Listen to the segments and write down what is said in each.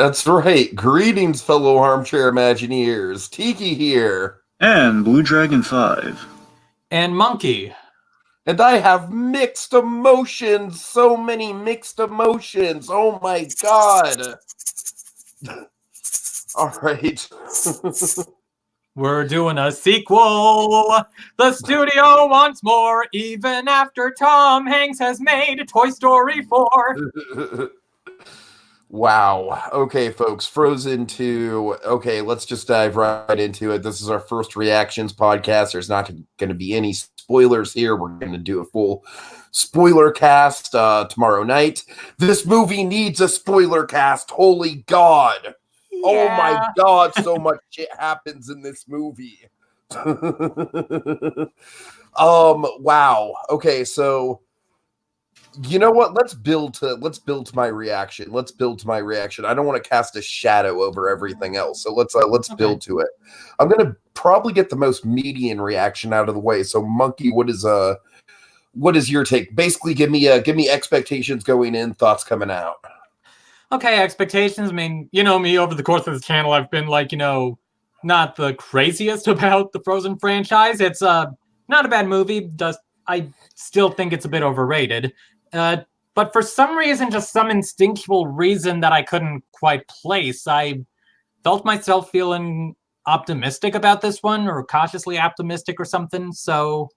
That's right. Greetings, fellow armchair Imagineers. Tiki here. And Blue Dragon 5. And Monkey. And I have mixed emotions. So many mixed emotions. Oh my god. All right. We're doing a sequel. The studio wants more, even after Tom Hanks has made Toy Story 4. Wow. Okay, folks. Frozen 2. Okay, let's just dive right into it. This is our first reactions podcast. There's not going to be any spoilers here. We're going to do a full spoiler cast tomorrow night. This movie needs a spoiler cast. Holy God. Yeah. Oh my God, so much shit happens in this movie. Wow. Okay, so you know what? Let's build to my reaction. Let's build to my reaction. I don't want to cast a shadow over everything else. So let's build to it. I'm gonna probably get the most median reaction out of the way. So Monkey, what is your take? Basically, give me expectations going in, thoughts coming out. Okay, expectations. I mean, you know me, over the course of this channel, I've been like, not the craziest about the Frozen franchise. It's not a bad movie. I still think it's a bit overrated. But for some reason, just some instinctual reason that I couldn't quite place, I felt myself feeling optimistic about this one, or cautiously optimistic or something. So,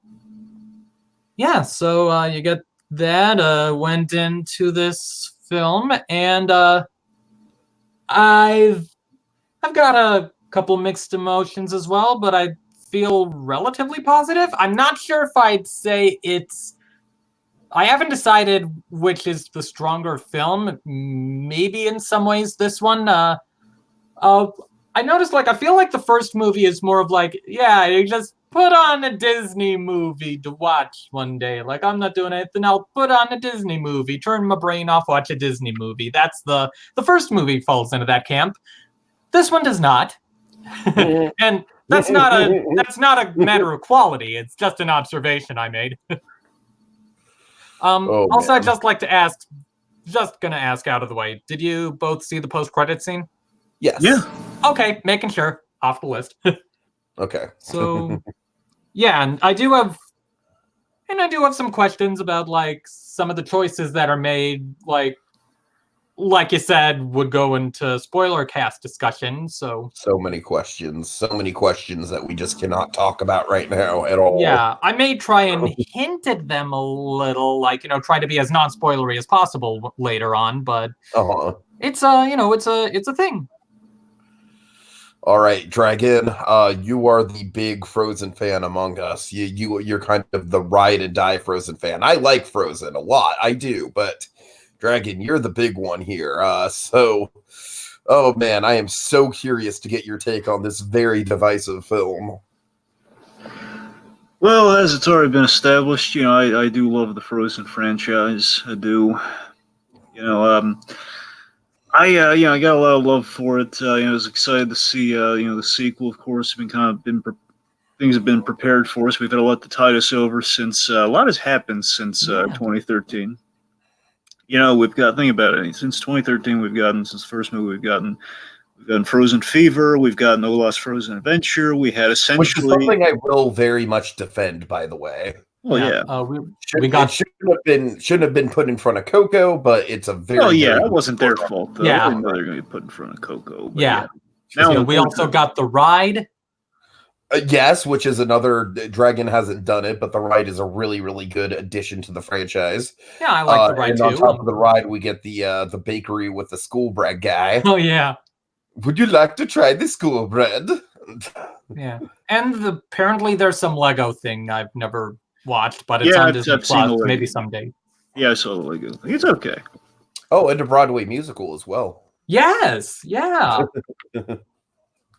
yeah, so you get that. Went into this film, and I've got a couple mixed emotions as well, but I feel relatively positive. I'm not sure if I'd say I haven't decided which is the stronger film. Maybe in some ways this one. I noticed, I feel like the first movie is more of you just put on a Disney movie to watch one day. I'm not doing anything, I'll put on a Disney movie, turn my brain off, watch a Disney movie. That's the first movie falls into that camp. This one does not. And that's not a matter of quality. It's just an observation I made. Also, I'd just like to ask, gonna ask out of the way, did you both see the post-credit scene? Yes. Yeah. Okay, making sure. Off the list. Okay. So, yeah, and I do have some questions about some of the choices that are made. Like you said, would go into spoiler cast discussion. So many questions that we just cannot talk about right now at all. Yeah, I may try and hint at them a little, try to be as non-spoilery as possible later on, but it's a thing. All right, Dragon, you are the big Frozen fan among us. You're kind of the ride and die Frozen fan. I like Frozen a lot, I do, but Dragon, you're the big one here. Oh man, I am so curious to get your take on this very divisive film. Well, as it's already been established, I do love the Frozen franchise. I do. I got a lot of love for it. I was excited to see, the sequel. Of course, things have been prepared for us. We've had a lot to tide us over since a lot has happened since 2013. Think about it. Since 2013, since the first movie, we've gotten Frozen Fever. We've gotten Olaf's Frozen Adventure. We had essentially, which is something I will very much defend, by the way. Well, yeah. It shouldn't have been put in front of Coco, but it's a very. Oh yeah, that wasn't their fault. Though. Yeah, I didn't know they were going to be put in front of Coco. But yeah. Now we also got the ride. Yes, which is another. Dragon hasn't done it, but the ride is a really, really good addition to the franchise. Yeah, I like the ride and too. On top of the ride, we get the bakery with the school bread guy. Oh yeah. Would you like to try the school bread? Yeah, and apparently there's some Lego thing I've never watched, but it's on Disney Plus. Maybe someday. Yeah, I saw the Lego thing. It's okay. Oh, and a Broadway musical as well. Yes, yeah.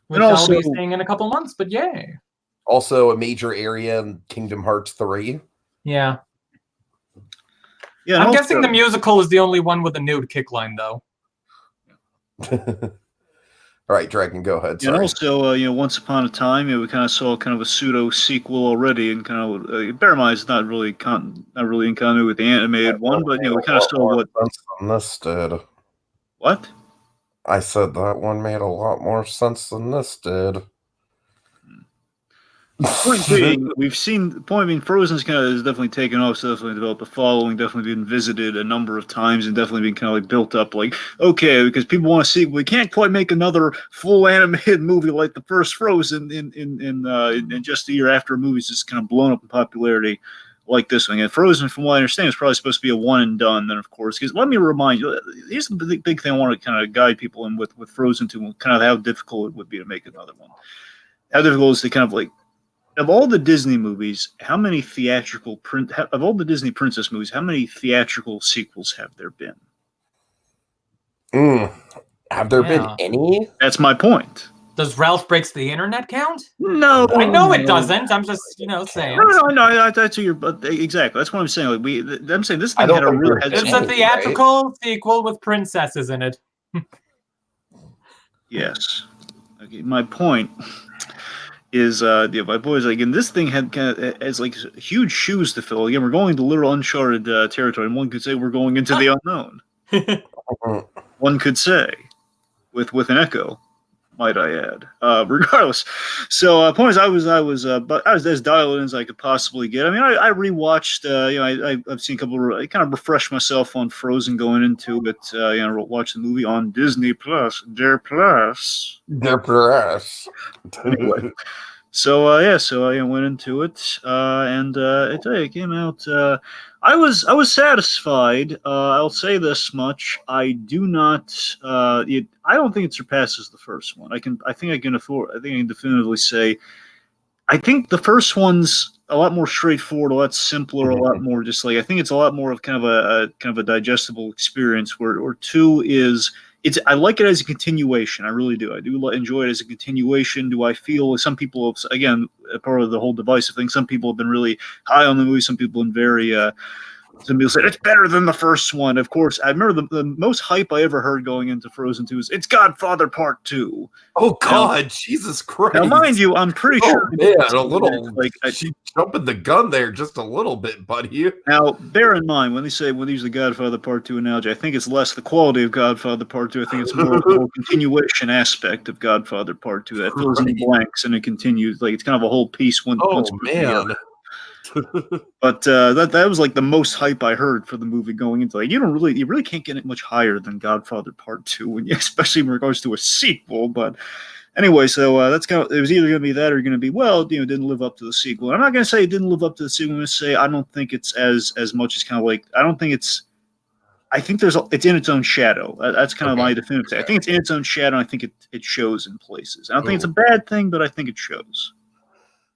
Which I'll be seeing in a couple months, but yay. Also a major area in Kingdom Hearts 3. Yeah. Yeah, I'm guessing the musical is the only one with a nude kick line, though. All right, Dragon, go ahead. Sorry. And also, Once Upon a Time, we kind of saw kind of a pseudo sequel already, and kind of bear in mind it's not really in continuity with the animated one, but we kind of saw what. Listed. What? I said that one made a lot more sense than this did. Point being, we've seen. The point being, Frozen's kind of has definitely taken off. So definitely developed a following. Definitely been visited a number of times, and definitely been kind of like built up. Like, okay, because people want to see. We can't quite make another full animated movie like the first Frozen in just a year after a movie's just kind of blown up in popularity like this one. And Frozen, from what I understand, is probably supposed to be a one and done. Then, of course, because let me remind you, here's the big thing I want to kind of guide people in with Frozen 2, kind of how difficult it would be to make another one. How difficult is to kind of like. Of all the Disney movies, how many of all the Disney princess movies, how many theatrical sequels have there been? Have there been any? That's my point. Does Ralph Breaks the Internet count? No, I know it doesn't. I'm just, saying. No. That's exactly. That's what I'm saying. Like I'm saying this thing had a real. It's a theatrical sequel with princesses in it. Yes. Okay. My point is my boys again. This thing had kind of as like huge shoes to fill. Again, we're going into literal uncharted territory, and one could say we're going into the unknown. One could say, with an echo, might I add. Regardless, so point is, I was as dialed in as I could possibly get. I mean, I rewatched. I've seen a couple. I kind of refreshed myself on Frozen going into it. Watch the movie on Disney Plus. Their Plus. Anyway. So I went into it, and I tell you, it came out. I was satisfied. I'll say this much: I do not. I don't think it surpasses the first one. I think I can definitively say. I think the first one's a lot more straightforward, a lot simpler, a lot more just like. I think it's a lot more of kind of a digestible experience. Where two is. I like it as a continuation. I really do. I do enjoy it as a continuation. Do I feel some people, again, part of the whole divisive thing, some people have been really high on the movie. Some people have been very, some people said it's better than the first one. Of course, I remember the most hype I ever heard going into Frozen 2 is it's Godfather Part 2. Oh, God, Jesus Christ. Now, mind you, I'm pretty sure. Man, a little, she jumping the gun there just a little bit, buddy. Now, bear in mind, when they use the Godfather Part 2 analogy, I think it's less the quality of Godfather Part 2. I think it's more the whole continuation aspect of Godfather Part 2 that fills in the blanks and it continues. Like, it's kind of a whole piece. Once man. But that was like the most hype I heard for the movie going into. Like, you really can't get it much higher than Godfather Part 2, especially in regards to a sequel. But anyway, so that's kind of, it was either going to be that or going to be, it didn't live up to the sequel. I'm not going to say it didn't live up to the sequel. I'm going to say I don't think it's as much as kind of like, I don't think it's. I think it's in its own shadow. That's kind of my definitive say. I think it's in its own shadow. And I think it shows in places. I don't think it's a bad thing, but I think it shows.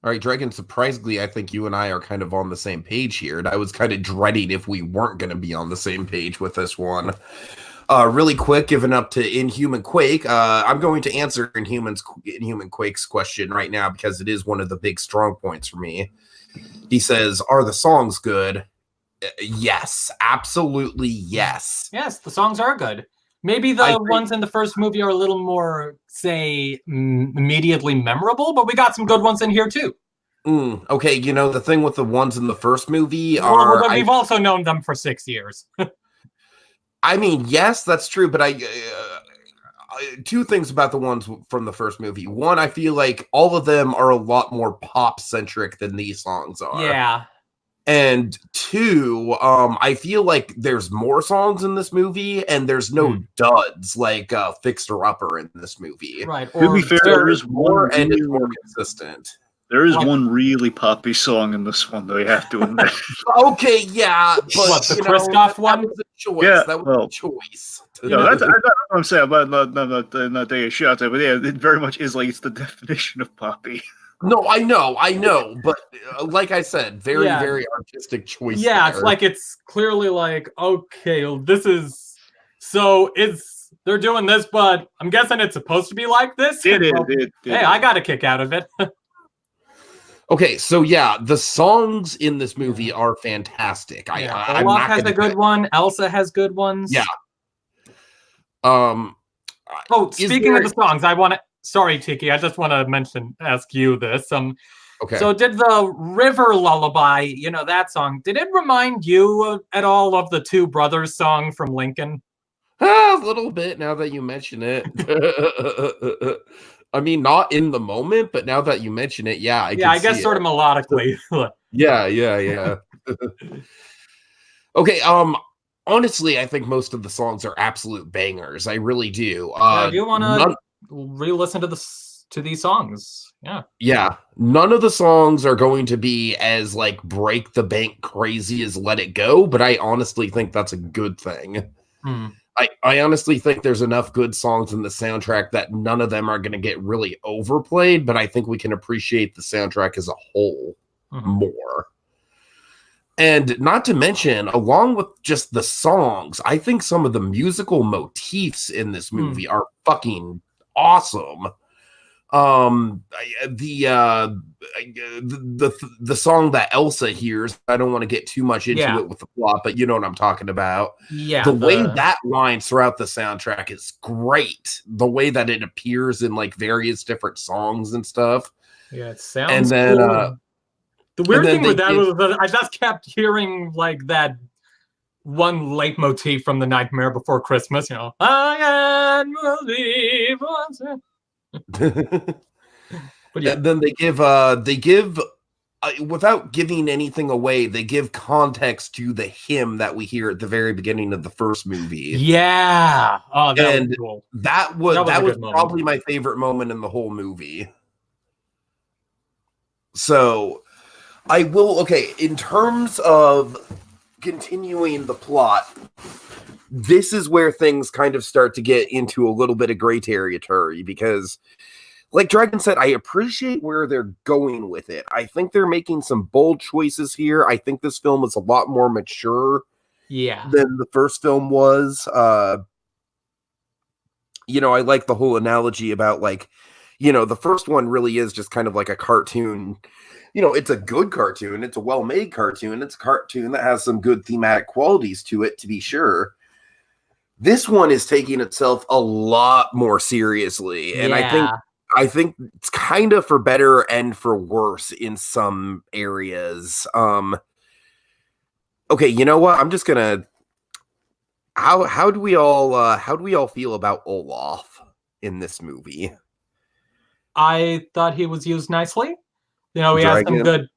All right, Dragon, surprisingly, I think you and I are kind of on the same page here, and I was kind of dreading if we weren't going to be on the same page with this one. Really quick, giving up to Inhuman Quake, I'm going to answer Inhuman Quake's question right now because it is one of the big strong points for me. He says, are the songs good? Yes, absolutely yes. Yes, the songs are good. Maybe the ones in the first movie are a little more, say, immediately memorable, but we got some good ones in here too. Okay, the thing with the ones in the first movie we've also known them for 6 years. I mean, yes, that's true, but two things about the ones from the first movie. One, I feel like all of them are a lot more pop-centric than these songs are. Yeah. And two, I feel like there's more songs in this movie, and there's no duds like Fixer Upper in this movie. Right. To be fair, there is more and it's more consistent. There is one really poppy song in this one, though, you have to admit. Okay, yeah. But, what, the Kristoff one? That was a choice. Yeah, that was a choice. That's what I'm saying. I'm not taking a shot at it, but yeah, it very much is like it's the definition of poppy. No, I know, but like I said, very, very artistic choice. Yeah, there. It's like it's clearly like, okay, this is they're doing this, but I'm guessing it's supposed to be like this. Hey, I got a kick out of it. Okay, so yeah, the songs in this movie are fantastic. Olaf has a good one. Elsa has good ones. Yeah. Speaking of the songs, I want to. Sorry, Tiki. I just want to ask you this. Okay. So, did the River Lullaby, that song, did it remind you at all of the Two Brothers song from Lincoln? A little bit now that you mention it. I mean, not in the moment, but now that you mention it, yeah, I Yeah, can I guess see sort it. of melodically. Yeah. Okay, honestly, I think most of the songs are absolute bangers. I really do. Yeah, I do want to None, re-listen to these songs. yeah, none of the songs are going to be as like break the bank crazy as Let It Go, but I honestly think that's a good thing. Hmm. I honestly think there's enough good songs in the soundtrack that none of them are going to get really overplayed, but I think we can appreciate the soundtrack as a whole more. And not to mention, along with just the songs, I think some of the musical motifs in this movie are fucking awesome. The song that Elsa hears, I don't want to get too much into it with the plot, but you know what I'm talking about. Yeah, The way that lines throughout the soundtrack is great. The way that it appears in like various different songs and stuff. Yeah, it sounds And then cool. The weird thing with that was that I just kept hearing like that one leitmotif from The Nightmare Before Christmas, I can't believe but yeah. And then they give without giving anything away, they give context to the hymn that we hear at the very beginning of the first movie. Yeah. Oh, that was cool. That was probably my favorite moment in the whole movie. So I will, in terms of continuing the plot, this is where things kind of start to get into a little bit of gray territory because, like Dragon said, I appreciate where they're going with it. I think they're making some bold choices here. I think this film is a lot more mature than the first film was. I like the whole analogy about the first one really is just kind of like a cartoon. It's a good cartoon. It's a well-made cartoon. It's a cartoon that has some good thematic qualities to it, to be sure. This one is taking itself a lot more seriously. And I think it's kind of for better and for worse in some areas. Okay, you know what? I'm just gonna. How do we all feel about Olaf in this movie? I thought he was used nicely. He has some good.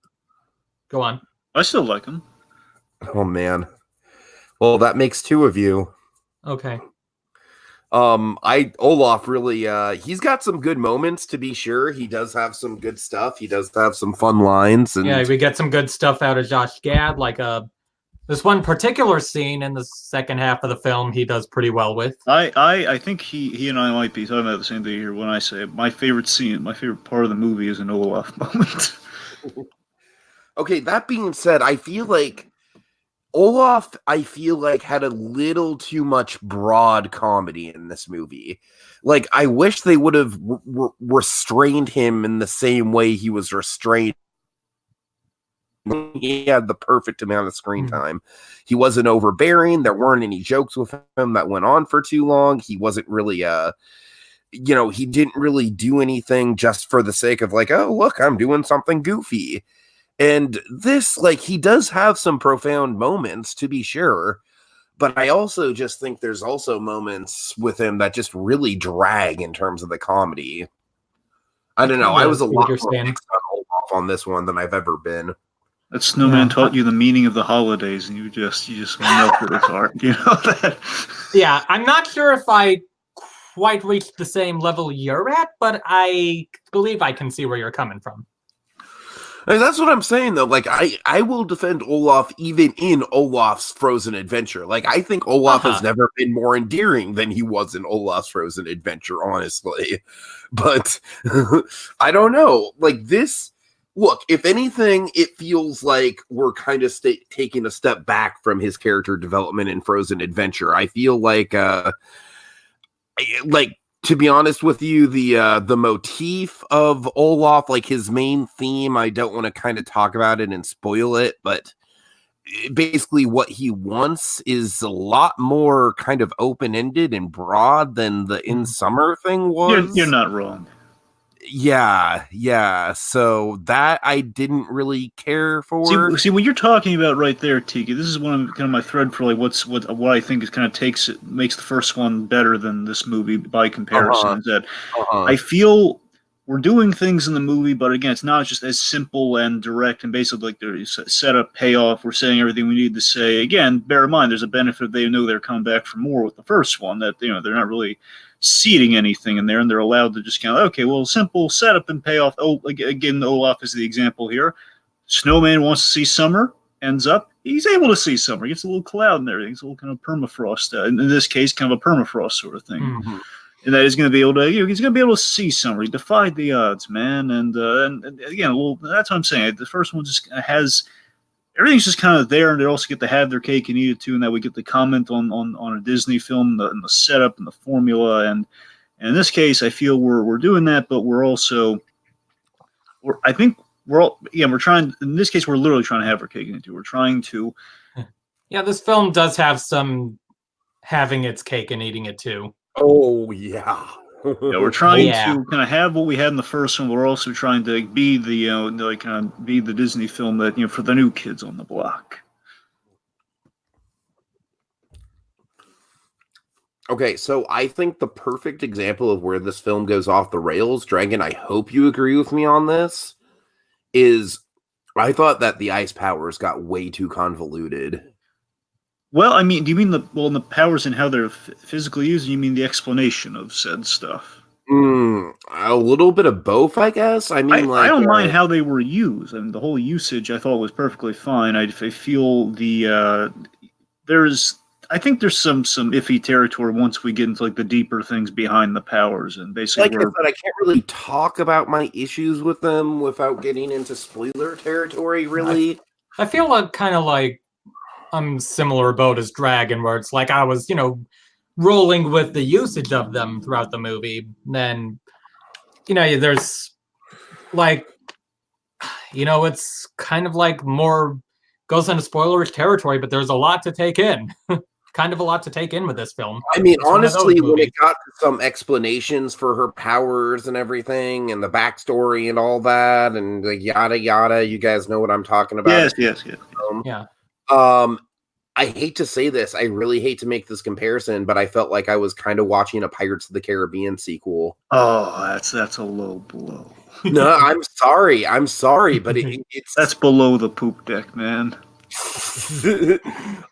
Go on. I still like him. Oh man. Well, that makes two of you. Okay. Olaf really he's got some good moments, to be sure. He does have some good stuff. He does have some fun lines, and we get some good stuff out of Josh Gad, like this one particular scene in the second half of the film he does pretty well with. I think he and I might be talking about the same thing here when I say my favorite scene, my favorite part of the movie is an Olaf moment. Okay, that being said, I feel like Olaf, had a little too much broad comedy in this movie. Like, I wish they would have restrained him in the same way he was restrained. He had the perfect amount of screen time. He wasn't overbearing. There weren't any jokes with him that went on for too long. He wasn't really, he didn't really do anything just for the sake of like, oh, look, I'm doing something goofy. And this, he does have some profound moments, to be sure, but I also just think there's also moments with him that just really drag in terms of the comedy. I don't know. I was a lot more mixed on this one than I've ever been. That snowman taught you the meaning of the holidays, and you just melted his heart. You know that? Yeah, I'm not sure if I quite reached the same level you're at, but I believe I can see where you're coming from. And that's what I'm saying, though. I will defend Olaf even in Olaf's Frozen Adventure. I think Olaf has never been more endearing than he was in Olaf's Frozen Adventure, honestly. But I don't know. Look, if anything, it feels like we're kind of taking a step back from his character development in Frozen Adventure. I feel to be honest with you, the motif of Olaf, his main theme, I don't want to kind of talk about it and spoil it, but basically what he wants is a lot more kind of open-ended and broad than the In Summer thing was. You're not wrong. Yeah. So that I didn't really care for. See what you're talking about right there, Tiki. This is one of kind of my thread for like what I think is kind of makes the first one better than this movie by comparison. Uh-huh. Is that Uh-huh. I feel we're doing things in the movie, but again, it's not just as simple and direct and basically like there's setup, payoff. We're saying everything we need to say. Again, bear in mind there's a benefit. They know they're coming back for more with the first one. That they're not really seeding anything in there, and they're allowed to just kind of okay, well, simple setup and payoff. Oh, again, Olaf is the example here. Snowman wants to see summer. Ends up he's able to see summer. He gets a little cloud and everything. It's a little kind of permafrost. In this case, kind of a permafrost sort of thing. Mm-hmm. And that he's going to be able to, he's going to be able to see summer. He defied the odds, man. And again, well, that's what I'm saying. The first one just has everything's just kind of there, and they also get to have their cake and eat it too. And that we get to comment on a Disney film, and the setup and the formula. And in this case, I feel we're doing that, but we're also, I think we're trying. In this case, we're literally trying to have our cake and eat it too. We're trying to. Yeah, this film does have some having its cake and eating it too. Oh yeah. Yeah, we're trying to kind of have what we had in the first one. We're also trying to be the kind of be the Disney film that for the new kids on the block. Okay, so I think the perfect example of where this film goes off the rails, Dragon, I hope you agree with me on this, is I thought that the ice powers got way too convoluted. Well, I mean, do you mean the powers and how they're physically used? Or you mean the explanation of said stuff? A little bit of both, I guess. I mean, I don't mind how they were used. I mean, the whole usage I thought was perfectly fine. I feel I think there's some iffy territory once we get into like the deeper things behind the powers and basically. Like I said, I can't really talk about my issues with them without getting into spoiler territory. Really, I feel like kind of like I'm similar boat as Dragon, where it's like I was, rolling with the usage of them throughout the movie. Then, there's like, it's kind of like more goes into spoilerish territory, but there's a lot to take in. Kind of a lot to take in with this film. I mean, honestly, when it got to some explanations for her powers and everything, and the backstory and all that, and the yada yada, you guys know what I'm talking about. Yes. Yeah. I hate to say this. I really hate to make this comparison, but I felt like I was kind of watching a Pirates of the Caribbean sequel. Oh, that's a low blow. No, I'm sorry, but it's that's below the poop deck, man.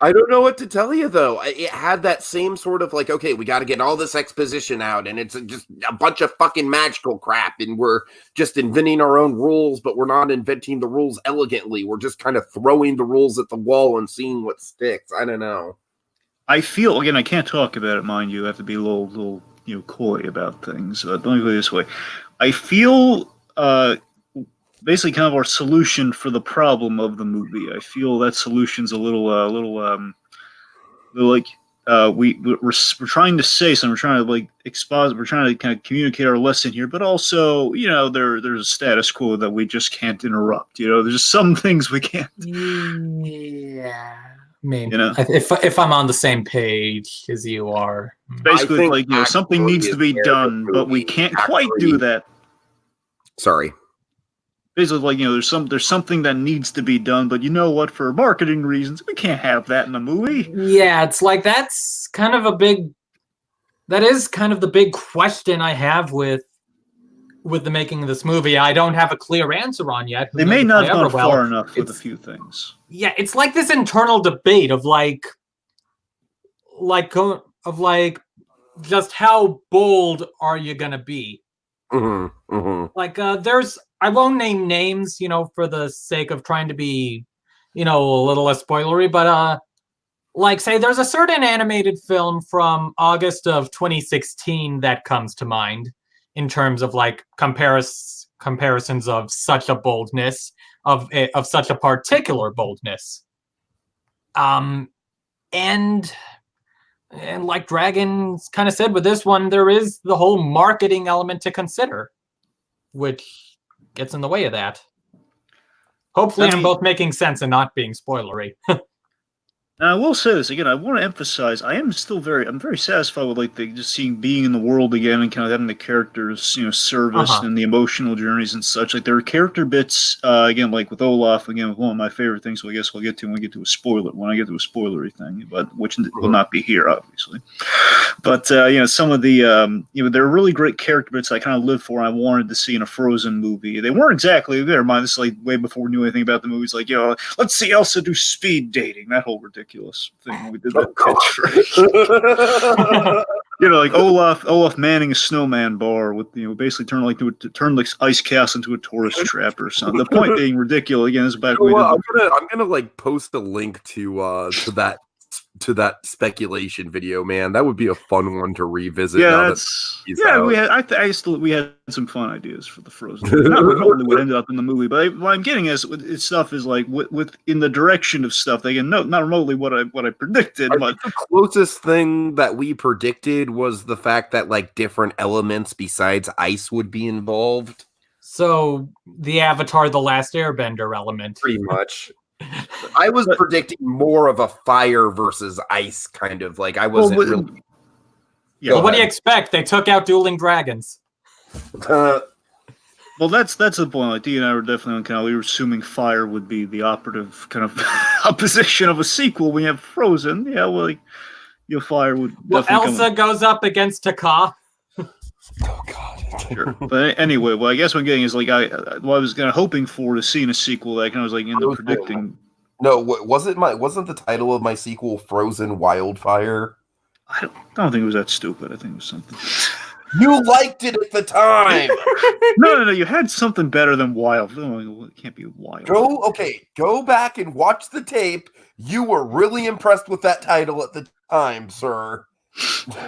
I don't know what to tell you, though. It had that same sort of like, okay, we got to get all this exposition out, and it's just a bunch of fucking magical crap, and we're just inventing our own rules, but we're not inventing the rules elegantly. We're just kind of throwing the rules at the wall and seeing what sticks. I don't know. I feel, again, I can't talk about it, mind you. I have to be a little coy about things. Let me put it this way. I feel basically kind of our solution for the problem of the movie. I feel that solution's a little like we're trying to say something. We're trying to like exposit. We're trying to kind of communicate our lesson here, but also there's a status quo that we just can't interrupt. There's just some things we can't. Yeah. I mean, if I'm on the same page as you are, basically like something needs to be done, but we can't quite do that. Sorry. Basically, like there's something that needs to be done, but what? For marketing reasons, we can't have that in a movie. Yeah, it's like that is kind of the big question I have with the making of this movie. I don't have a clear answer on yet. They may not have gone far enough with a few things. Yeah, it's like this internal debate of just how bold are you gonna be? Mm-hmm, mm-hmm. Like I won't name names, for the sake of trying to be, a little less spoilery, but say there's a certain animated film from August of 2016 that comes to mind in terms of like comparisons of such a boldness, of such a particular boldness. And like Dragon kind of said with this one, there is the whole marketing element to consider, which gets in the way of that. Hopefully, I'm both making sense and not being spoilery. Now, I will say this again. I want to emphasize. I'm very satisfied with like just being in the world again and kind of having the characters, service and the emotional journeys and such. Like there are character bits again, like with Olaf again, with one of my favorite things. So I guess we'll get to when we get to a spoiler when I get to a spoilery thing, but which will not be here, obviously. But some of the there are really great character bits I kind of live for. I wanted to see in a Frozen movie. They weren't exactly there. Mind this, like way before we knew anything about the movies. Like let's see Elsa do speed dating. That whole ridiculous thing we did that pitch for. Like Olaf manning a snowman bar with basically turn the ice cast into a tourist trap or something. The point being ridiculous again is back. I'm gonna like post a link to that speculation video, man. That would be a fun one to revisit. Yeah, we had some fun ideas for the Frozen. Not remotely what ended up in the movie, but what I'm getting is it's stuff is like with in the direction of stuff. They can not remotely what I predicted. But the closest thing that we predicted was the fact that like different elements besides ice would be involved. So the Avatar: The Last Airbender element, pretty much. I was predicting more of a fire versus ice kind of like I wasn't really. Yeah. Well, what do you expect? They took out dueling dragons. Well, that's the point. Like, Dee and I were definitely we were assuming fire would be the operative kind of opposition of a sequel. We have Frozen. Yeah, well, fire would. Well, Elsa goes up against Taka. Oh God. Sure. But anyway, what I guess what I'm getting is like I was kind of hoping for to see in a sequel. Like I was like into predicting. No, wasn't the title of my sequel Frozen Wildfire? I don't think it was that stupid. I think it was something. You liked it at the time. No. You had something better than Wild. It can't be Wild. Go back and watch the tape. You were really impressed with that title at the time, sir.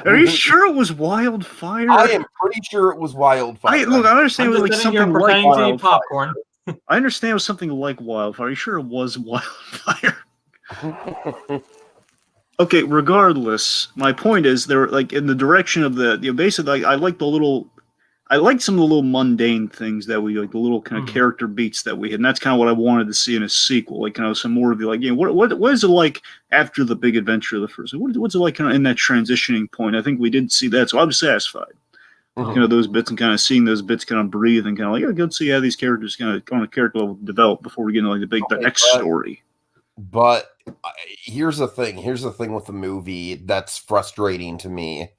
Are you sure it was Wildfire? I am pretty sure it was Wildfire. I understand it was like something like Wildfire. Popcorn. I understand it was something like Wildfire. Are you sure it was Wildfire? Okay, regardless, my point is they're like in the direction of the basically I like some of the little mundane things that we like, the little kind of character beats that we had, and that's kind of what I wanted to see in a sequel, like kind of some more of the like, what is it like after the big adventure of the first? What's it like kind of in that transitioning point? I think we did see that, so I was satisfied. Those bits and kind of seeing those bits kind of breathe and kind of like, good to see how these characters kind of on a character level develop before we get into like the next story. But here's the thing with the movie that's frustrating to me.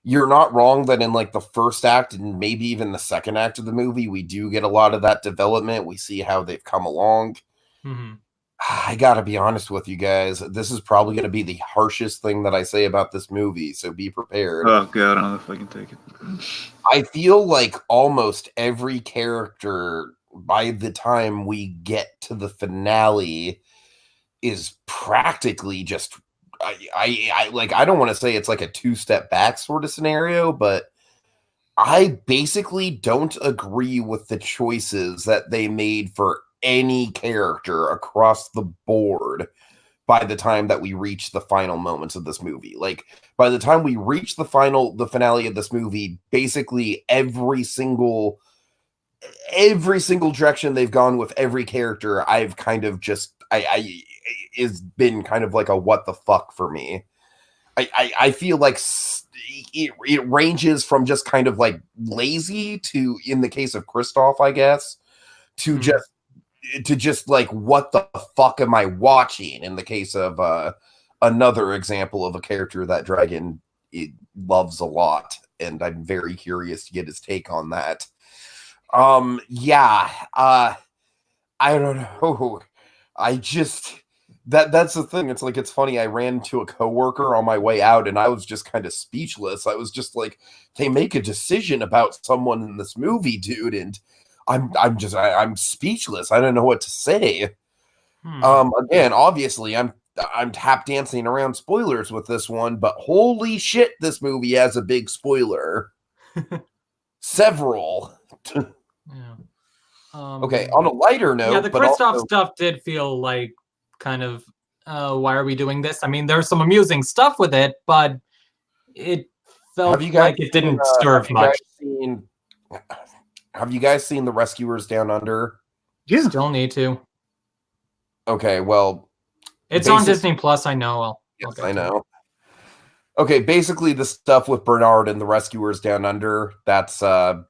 You're not wrong that in like the first act and maybe even the second act of the movie, we do get a lot of that development. We see how they've come along. I gotta be honest with you guys. This is probably going to be the harshest thing that I say about this movie, so be prepared. Oh God, I don't know if I can take it. I feel like almost every character, by the time we get to the finale, is practically just I don't want to say it's like a two-step back sort of scenario, but I basically don't agree with the choices that they made for any character across the board by the time that we reach the final moments of this movie. Like by the time we reach the finale of this movie, basically every single direction they've gone with every character, I've kind of just it's been kind of like a what the fuck for me. I feel like it ranges from just kind of like lazy to, in the case of Kristoff, I guess, to just like what the fuck am I watching? In the case of another example of a character that Dragon loves a lot, and I'm very curious to get his take on that. I don't know. I just that's the thing. It's like, it's funny. I ran into a coworker on my way out and I was just kind of speechless. I was just like, they make a decision about someone in this movie, dude, and I'm speechless. I don't know what to say. Again, obviously I'm tap dancing around spoilers with this one, but holy shit, this movie has a big spoiler. Several. Okay, on a lighter note, yeah, the Kristoff stuff did feel like kind of, why are we doing this? I mean, there's some amusing stuff with it, but it felt like it didn't serve much. Have you guys seen The Rescuers Down Under? Yeah. Still need to. Okay, well, It's on Disney Plus. I know. Yes, I know. Okay, basically the stuff with Bernard and the Rescuers Down Under, that's that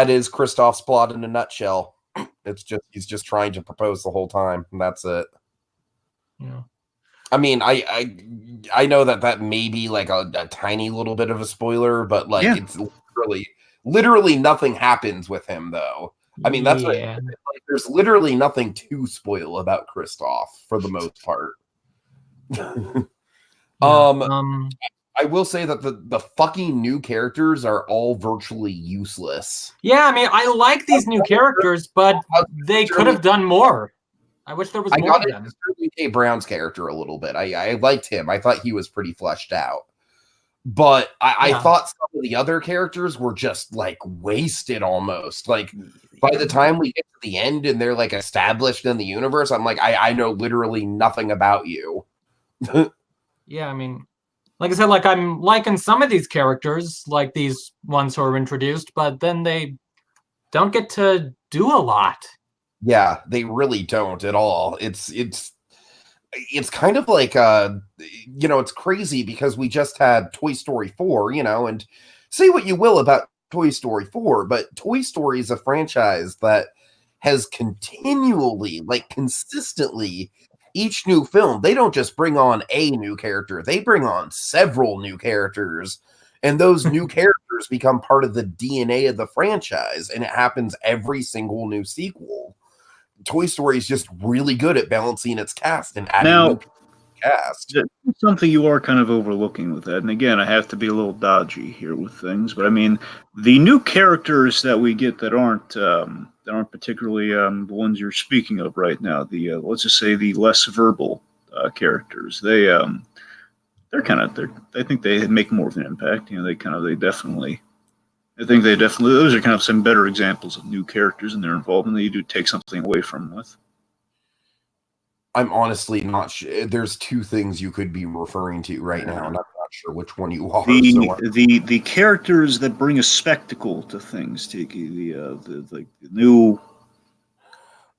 is Kristoff's plot in a nutshell. It's just he's just trying to propose the whole time, and that's it. Yeah. I mean, I know that may be like a tiny little bit of a spoiler, but like it's literally nothing happens with him though. I mean, that's what, like, there's literally nothing to spoil about Kristoff for the most part. I will say that the fucking new characters are all virtually useless. Yeah, I mean, I like these new characters, but they could have done more. I wish there was more of them. J. Brown's character a little bit. I liked him. I thought he was pretty fleshed out. But I thought some of the other characters were just like wasted almost. Like by the time we get to the end and they're like established in the universe, I'm like, I know literally nothing about you. Yeah, I mean, like I said, like I'm liking some of these characters, like these ones who are introduced, but then they don't get to do a lot. Yeah, they really don't at all. It's kind of like it's crazy because we just had Toy Story 4, and say what you will about Toy Story 4, but Toy Story is a franchise that has continually, like consistently, each new film, they don't just bring on a new character, they bring on several new characters, and those new characters become part of the DNA of the franchise, and it happens every single new sequel. Toy Story is just really good at balancing its cast and adding new people to the cast. Something you are kind of overlooking with that, and again, I have to be a little dodgy here with things, but I mean, the new characters that we get that aren't particularly the ones you're speaking of right now, the let's just say the less verbal characters, I think they make more of an impact. I think they definitely, those are kind of some better examples of new characters and their involvement that you do take something away from with. I'm honestly not sure. There's two things you could be referring to right now, and I'm not sure which one you are. The characters that bring a spectacle to things, Tiki, the new.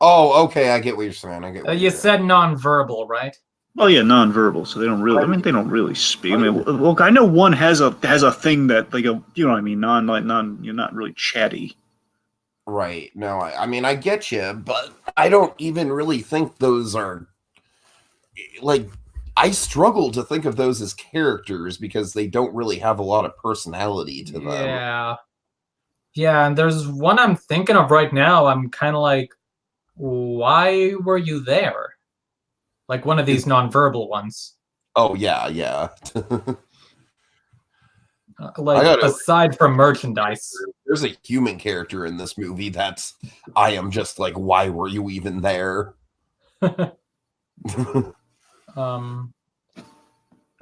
Oh, okay, I get what you're saying. You said non-verbal, right? Well, yeah, nonverbal. So they don't really. I mean, they don't really speak. I mean, look, I know one has a thing that you know what I mean, you're not really chatty. Right. No, I mean, I get you, but I don't even really think those are like. I struggle to think of those as characters because they don't really have a lot of personality to them. Yeah, and there's one I'm thinking of right now. I'm kind of like, why were you there? Like one of these non-verbal ones. Oh, yeah. Aside from merchandise. There's a human character in this movie I am just like, why were you even there?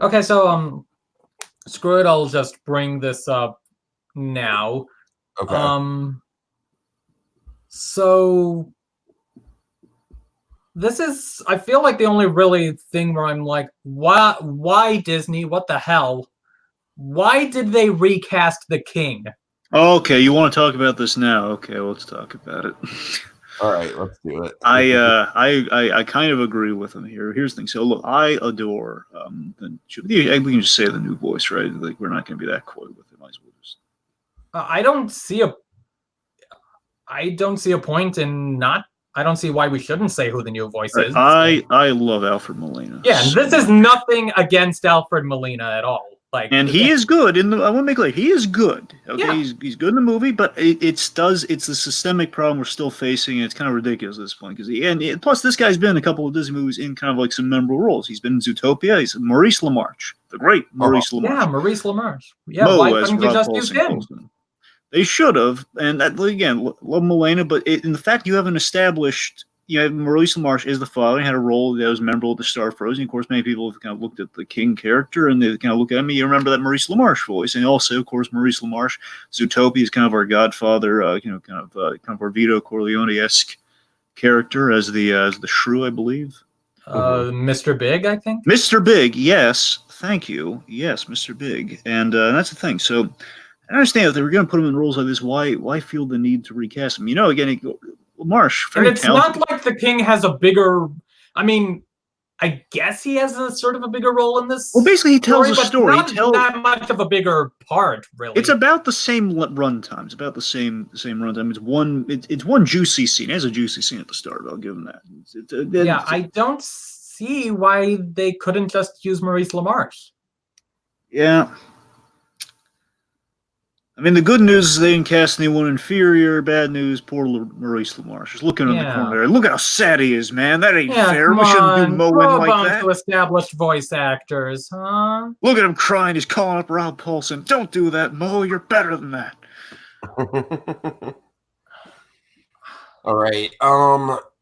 Okay, so screw it, I'll just bring this up now. Okay. So this is, I feel like the only really thing where I'm like, why Disney? What the hell? Why did they recast the king? Okay, you want to talk about this now? Okay, let's talk about it. All right, let's do it. I kind of agree with him here. Here's the thing. So look, I adore we can just say the new voice, right? Like we're not going to be that coy with it. Might as well just. I don't see a point in not. I don't see why we shouldn't say who the new voice is. I love Alfred Molina. Yeah, and this is nothing against Alfred Molina at all. Like, and he is good in the. I want to make clear, he is good. Okay, yeah. He's good in the movie, but it's the systemic problem we're still facing, and it's kind of ridiculous at this point because plus this guy's been in a couple of Disney movies in kind of like some memorable roles. He's been in Zootopia. He's Maurice LaMarche, the great Maurice LaMarche. Yeah, Maurice LaMarche. Yeah, why couldn't you just use him? They should have, and again, love Molina, but in the fact you haven't established. Maurice LaMarche is the father. He had a role that was memorable at the start Frozen. Of course, many people have kind of looked at the King character and they kind of look at me. You remember that Maurice LaMarche voice, and also, of course, Maurice LaMarche. Zootopia is kind of our godfather. Kind of our Vito Corleone-esque character as the shrew, I believe. Mr. Big, I think. Mr. Big, yes, thank you, yes, Mr. Big, and that's the thing. So I understand if they were going to put him in roles like this, why feel the need to recast him? Again. LaMarche, and it's talented. Not like the King has a bigger. I mean, I guess he has a sort of a bigger role in this. Well, basically, he tells a but story. Not that much of a bigger part, really. It's about the same runtime. It's about the same runtime. It's one juicy scene. It has a juicy scene at the start. I'll give him that. I don't see why they couldn't just use Maurice LaMarche. Yeah. I mean, the good news is they didn't cast anyone inferior. Bad news, poor Maurice LaMarche. Just looking in the corner there. Look at how sad he is, man. That ain't fair. We shouldn't do Moen like that. To established voice actors, huh? Look at him crying. He's calling up Rob Paulson. Don't do that, Mo. You're better than that. All right.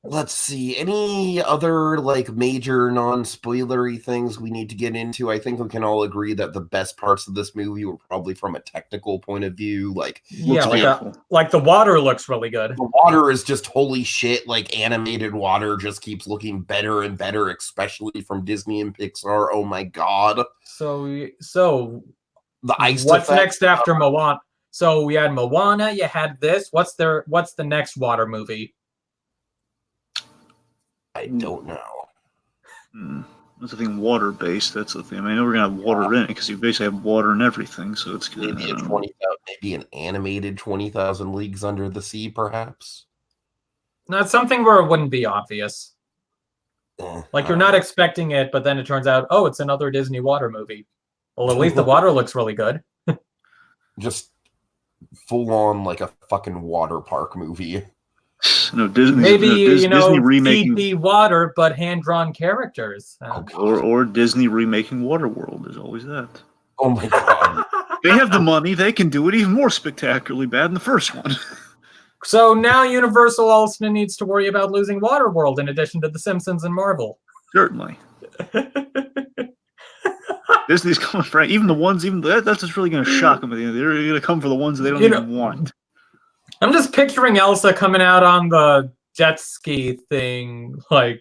Let's see. Any other like major non-spoilery things we need to get into? I think we can all agree that the best parts of this movie were probably from a technical point of view. Like, like the water looks really good. The water is just holy shit. Like animated water just keeps looking better and better, especially from Disney and Pixar. Oh my god. So the ice. What's next after Moana? So we had Moana. You had this. What's the next water movie? I don't know. That's the thing, water-based. That's the thing. I mean, I know we're gonna have water in it because you basically have water in everything, so it's good. Maybe an animated 20,000 Leagues Under the Sea, perhaps. That's something where it wouldn't be obvious. Like you're not expecting it, but then it turns out, oh, it's another Disney water movie. Well, at least the water looks really good. Just full on like a fucking water park movie. No, Disney. Maybe Disney remaking the water, but hand-drawn characters. Or Disney remaking Waterworld. There's always that. Oh my god! They have the money. They can do it even more spectacularly bad than the first one. So now Universal also needs to worry about losing Waterworld in addition to The Simpsons and Marvel. Certainly. Disney's coming for even the ones. That's just really going to shock them. They're going to come for the ones that they don't even want. I'm just picturing Elsa coming out on the jet ski thing, like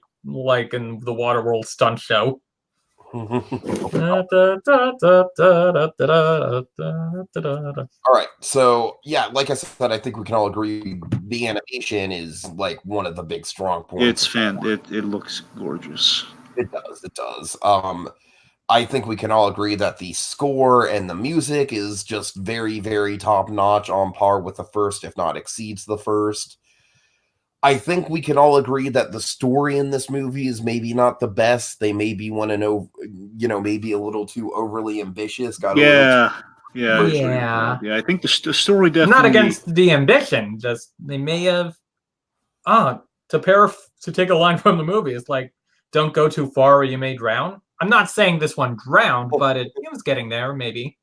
in the Waterworld stunt show. All right, so yeah, like I said, I think we can all agree the animation is like one of the big strong points. It looks gorgeous. It does. I think we can all agree that the score and the music is just very, very top notch, on par with the first, if not exceeds the first. I think we can all agree that the story in this movie is maybe not the best. They maybe want to know, maybe a little too overly ambitious. Yeah. I think the story definitely. I'm not against the ambition. Just they may have. To take a line from the movie, it's like, don't go too far or you may drown. I'm not saying this one drowned, but it was getting there, maybe.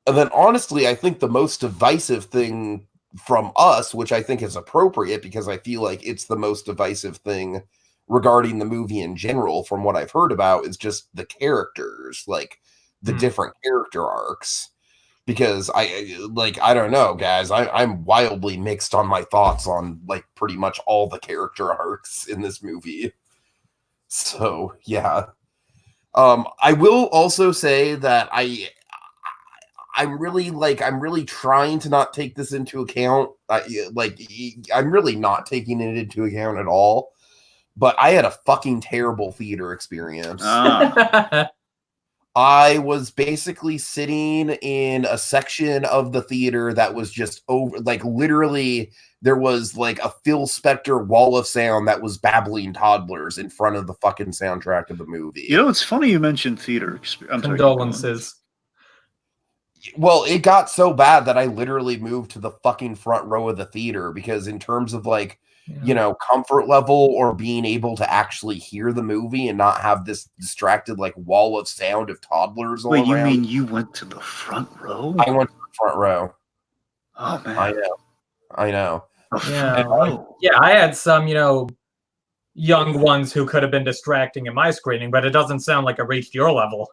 And then, honestly, I think the most divisive thing from us, which I think is appropriate because I feel like it's the most divisive thing regarding the movie in general, from what I've heard about, is just the characters, like the different character arcs. Because I don't know, guys. I'm wildly mixed on my thoughts on like pretty much all the character arcs in this movie. So yeah. I will also say that I'm really trying to not take this into account. I'm really not taking it into account at all. But I had a fucking terrible theater experience. I was basically sitting in a section of the theater that was just over, like literally there was like a Phil Spector wall of sound that was babbling toddlers in front of the fucking soundtrack of the movie. It's funny you mentioned theater experience. Condolences. Well, it got so bad that I literally moved to the fucking front row of the theater because in terms of like, comfort level or being able to actually hear the movie and not have this distracted like wall of sound of toddlers all around. Wait, you mean you went to the front row? I went to the front row. Oh, man. I know. Yeah, I had some, young ones who could have been distracting in my screening, but it doesn't sound like it reached your level.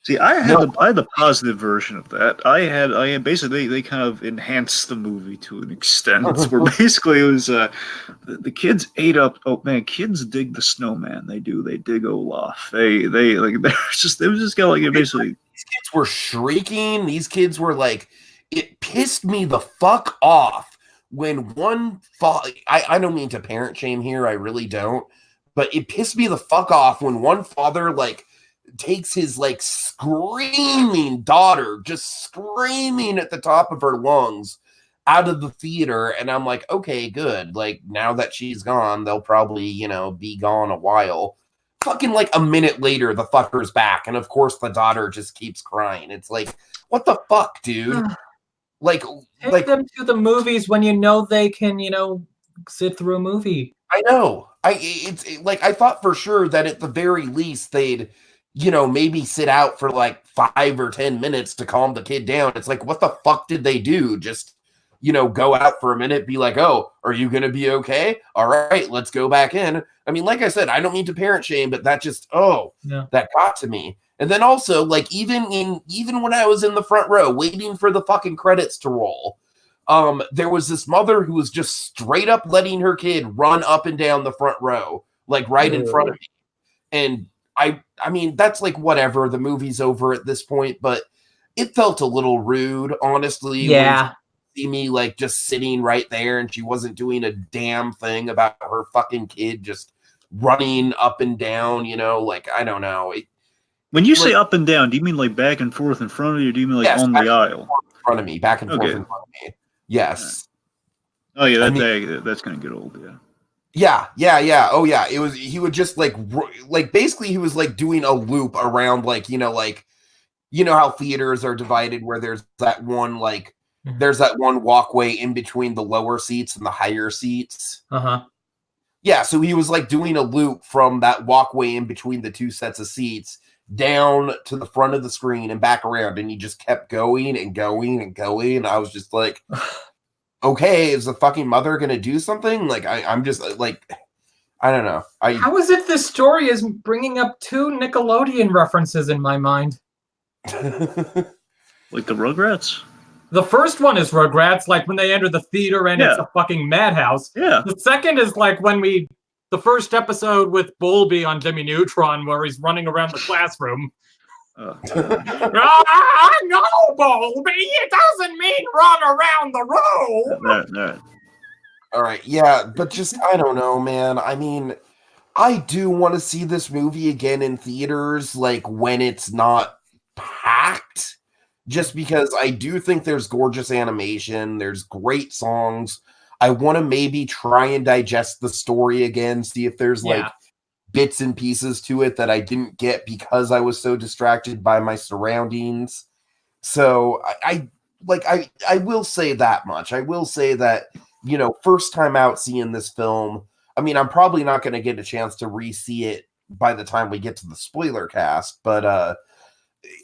See, I had the positive version of that. I had basically they kind of enhanced the movie to an extent where basically it was the kids ate up. Oh man, kids dig the snowman. They do. They dig Olaf. They like it was just kind of like basically. These kids were shrieking. These kids were like, it pissed me the fuck off when one. I don't mean to parent shame here. I really don't. but it pissed me the fuck off when one father like takes his like screaming daughter, just screaming at the top of her lungs, out of the theater. And I'm like, okay, good. Like, now that she's gone, they'll probably, you know, be gone a while. Fucking like a minute later, the fucker's back. And of course, the daughter just keeps crying. It's like, what the fuck, dude? Take them to the movies when you know they can, you know, sit through a movie. I know. I thought for sure that at the very least they'd, you know, maybe sit out for like 5 or 10 minutes to calm the kid down. It's like, what the fuck did they do? Just, you know, go out for a minute, be like, oh, are you going to be okay? All right, let's go back in. I mean, like I said, I don't mean to parent shame, but that just, that got to me. And then also, like, even when I was in the front row waiting for the fucking credits to roll, there was this mother who was just straight up letting her kid run up and down the front row, like right in front of me. And I mean, that's like whatever. The movie's over at this point, but it felt a little rude, honestly. Yeah. See me like just sitting right there, and she wasn't doing a damn thing about her fucking kid just running up and down. You know, like I don't know. When you say up and down, do you mean like back and forth in front of you, or do you mean like on the aisle? In front of me, back and forth in front of me. Yes. Oh yeah, that's gonna get old. Yeah. Yeah. Oh yeah. He would just like basically he was like doing a loop around like, you know how theaters are divided where there's that one, like there's that one walkway in between the lower seats and the higher seats. Uh-huh. Yeah. So he was like doing a loop from that walkway in between the two sets of seats down to the front of the screen and back around. And he just kept going and going and going. And I was just like, okay, is the fucking mother going to do something? Like, I'm just like, I don't know. How is it this story is bringing up 2 Nickelodeon references in my mind? Like the Rugrats? The first one is Rugrats, like when they enter the theater and it's a fucking madhouse. Yeah. The second is like when the first episode with Bulby on Jimmy Neutron where he's running around the classroom. No, Bulby, it doesn't mean run around the room. No. All right, yeah, but just, I don't know, man. I mean, I do want to see this movie again in theaters, like, when it's not packed, just because I do think there's gorgeous animation, there's great songs. I want to maybe try and digest the story again, see if there's, like, bits and pieces to it that I didn't get because I was so distracted by my surroundings. So I will say that much. I will say that, you know, first time out seeing this film, I mean, I'm probably not going to get a chance to re-see it by the time we get to the spoiler cast, but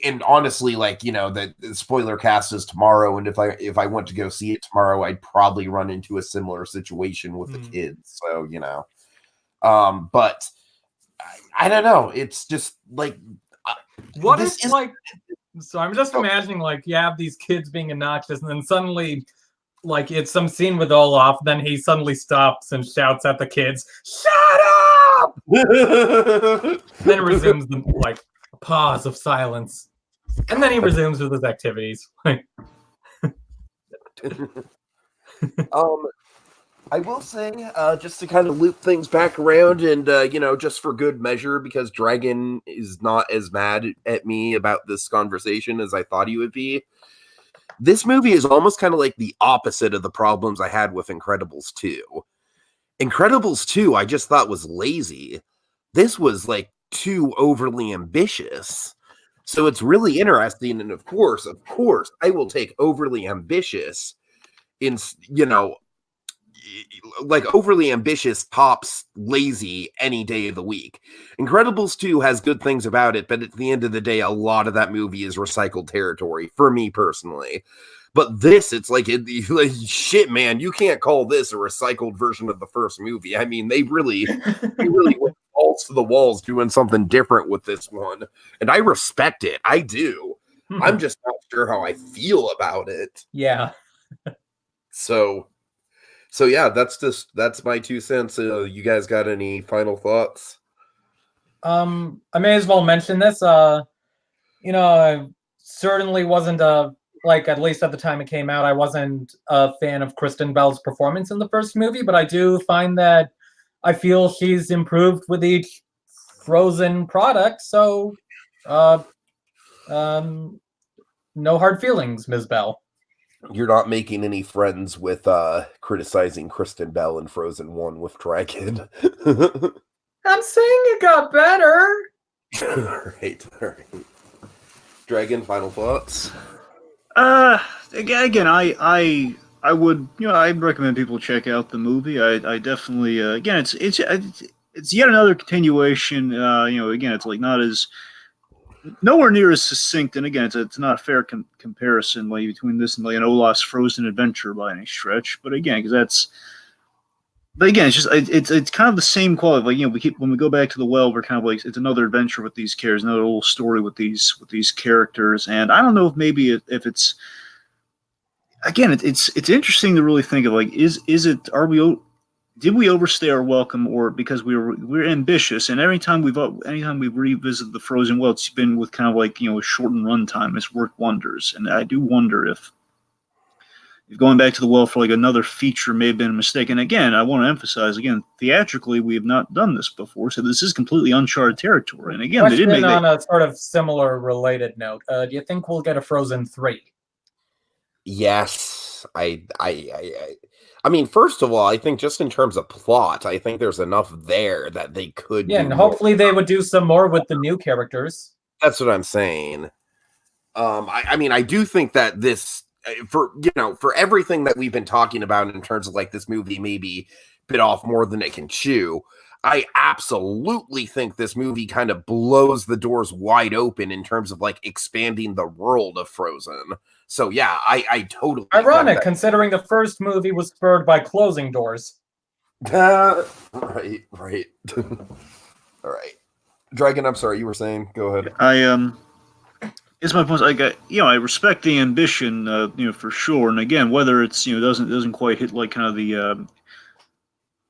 and honestly, like, you know, the spoiler cast is tomorrow, and if I went to go see it tomorrow, I'd probably run into a similar situation with the kids. So, you know, but I don't know. It's just like, what is like? So I'm just imagining, like, you have these kids being obnoxious, and then suddenly, like, it's some scene with Olaf. Then he suddenly stops and shouts at the kids, "Shut up!" Then resumes the like pause of silence, and then he resumes with his activities. I will say, just to kind of loop things back around and, you know, just for good measure, because Dragon is not as mad at me about this conversation as I thought he would be. This movie is almost kind of like the opposite of the problems I had with Incredibles 2. Incredibles 2, I just thought was lazy. This was like too overly ambitious. So it's really interesting. And of course, I will take overly ambitious in, you know, like overly ambitious tops lazy any day of the week. Incredibles 2 has good things about it, but at the end of the day, a lot of that movie is recycled territory for me personally. But this, it's like, shit, man, you can't call this a recycled version of the first movie. I mean, they really went balls to the walls doing something different with this one. And I respect it. I do. I'm just not sure how I feel about it. Yeah. So yeah, that's my 2 cents. You guys got any final thoughts? I may as well mention this. You know, I certainly wasn't like, at least at the time it came out, I wasn't a fan of Kristen Bell's performance in the first movie, but I do find that I feel she's improved with each Frozen product, so uh, no hard feelings, Ms. Bell. You're not making any friends with criticizing Kristen Bell in Frozen 1 with Dragon. I'm saying it got better. All right. Dragon, final thoughts? Again, I would, I'd recommend people check out the movie. I definitely, again, it's yet another continuation. Again, it's like not as nowhere near as succinct, and again, it's not a fair comparison like between this and like an Olaf's Frozen Adventure by any stretch. But again, it's just it's kind of the same quality. Like we keep when we go back to the well, we're kind of like it's another adventure with these characters, another little story with these characters, and I don't know if maybe if it's again it's interesting to really think of like is it did we overstay our welcome or because we're ambitious and anytime we've revisited the Frozen well it's been with kind of like a shortened runtime it's worked wonders and I do wonder if going back to the well for like another feature may have been a mistake. And again, I want to emphasize again, theatrically, we have not done this before, so this is completely uncharted territory. And again, Question they did on a sort of similar related note. Do you think we'll get a Frozen 3? Yes, I mean, first of all, I think just in terms of plot, I think there's enough there that they could. Yeah, and hopefully they would do some more with the new characters. That's what I'm saying. I mean, I do think that this. For everything that we've been talking about in terms of like this movie maybe bit off more than it can chew, I absolutely think this movie kind of blows the doors wide open in terms of like expanding the world of Frozen. So yeah, I totally ironic considering the first movie was spurred by closing doors. Right. All right. Dragon, I'm sorry, you were saying, go ahead. It's my point. I respect the ambition, for sure. And again, whether it's doesn't quite hit like kind of the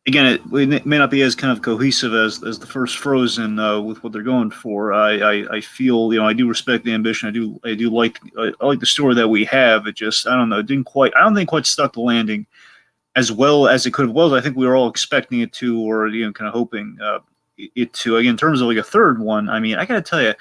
again, it may not be as kind of cohesive as the first Frozen with what they're going for. I feel I do respect the ambition. I do like the story that we have. It just I don't know. It didn't quite. I don't think quite stuck the landing as well as it could have. Well, I think we were all expecting it to, or kind of hoping it to. Again, in terms of like a third one, I mean, I got to tell you.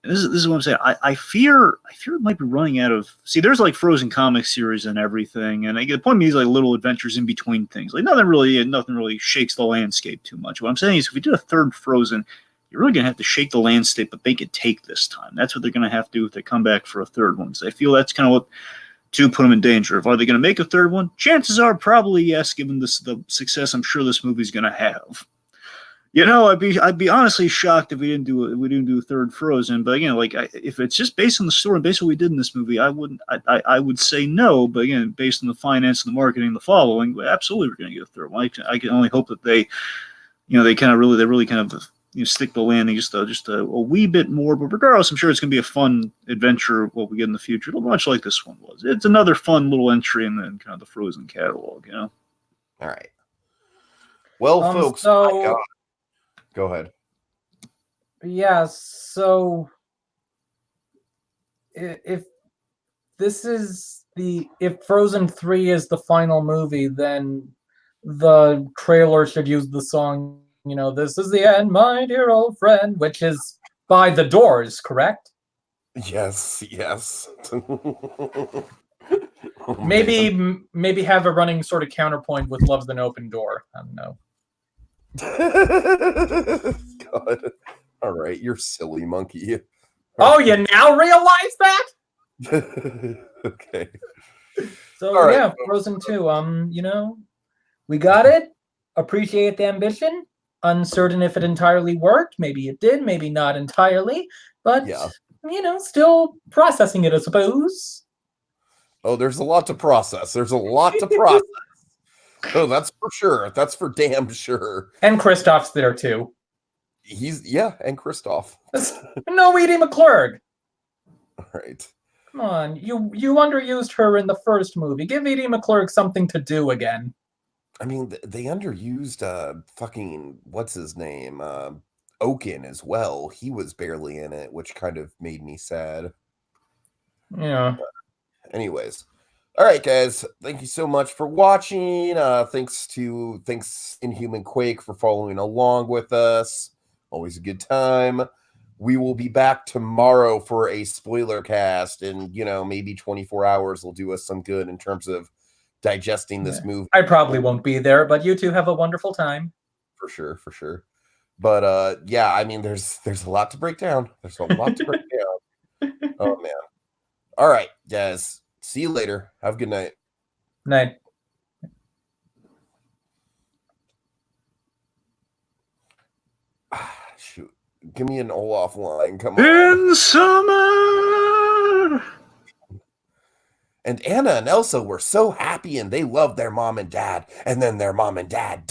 This is what I'm saying. I fear it might be running out of. See, there's like Frozen comic series and everything, and the point of me is like little adventures in between things. Like nothing really shakes the landscape too much. What I'm saying is, if we do a third Frozen, you're really gonna have to shake the landscape, but make it take this time. That's what they're gonna have to do if they come back for a third one. So I feel that's kind of what to put them in danger. If are they gonna make a third one? Chances are probably yes, given the success I'm sure this movie's gonna have. I'd be honestly shocked if we didn't do a third Frozen. But again, if it's just based on the story and based on what we did in this movie, I would say no. But again, based on the finance and the marketing, the following, absolutely we're going to get a third one. I can only hope that they really kind of stick the landing just a wee bit more. But regardless, I'm sure it's going to be a fun adventure what we get in the future, much like this one was. It's another fun little entry in kind of the Frozen catalog. All right. Well, folks, go ahead. Yeah, so if Frozen 3 is the final movie, then the trailer should use the song, this is the end, my dear old friend, which is by The Doors, correct? Yes. Maybe have a running sort of counterpoint with Love's an Open Door. I don't know. God. All right, you're silly monkey. Oh, you now realize that? Okay. So right. Frozen 2. We got it. Appreciate the ambition. Uncertain if it entirely worked. Maybe it did. Maybe not entirely. But still processing it, I suppose. Oh, there's a lot to process. Oh, that's for sure. That's for damn sure. And Kristoff's there too. And Kristoff. No Edie McClurg. All right. Come on, you underused her in the first movie. Give Edie McClurg something to do again. I mean, they underused fucking what's his name, Oaken as well. He was barely in it, which kind of made me sad. Yeah. But anyways. All right, guys. Thank you so much for watching. Thanks Inhuman Quake for following along with us. Always a good time. We will be back tomorrow for a spoiler cast, and maybe 24 hours will do us some good in terms of digesting this movie. I probably won't be there, but you two have a wonderful time. For sure. But yeah, I mean, there's a lot to break down. There's a lot to break down. Oh man. All right, guys. See you later. Have a good night. Night. Shoot. Give me an Olaf line. Come on. In summer. And Anna and Elsa were so happy and they loved their mom and dad. And then their mom and dad died.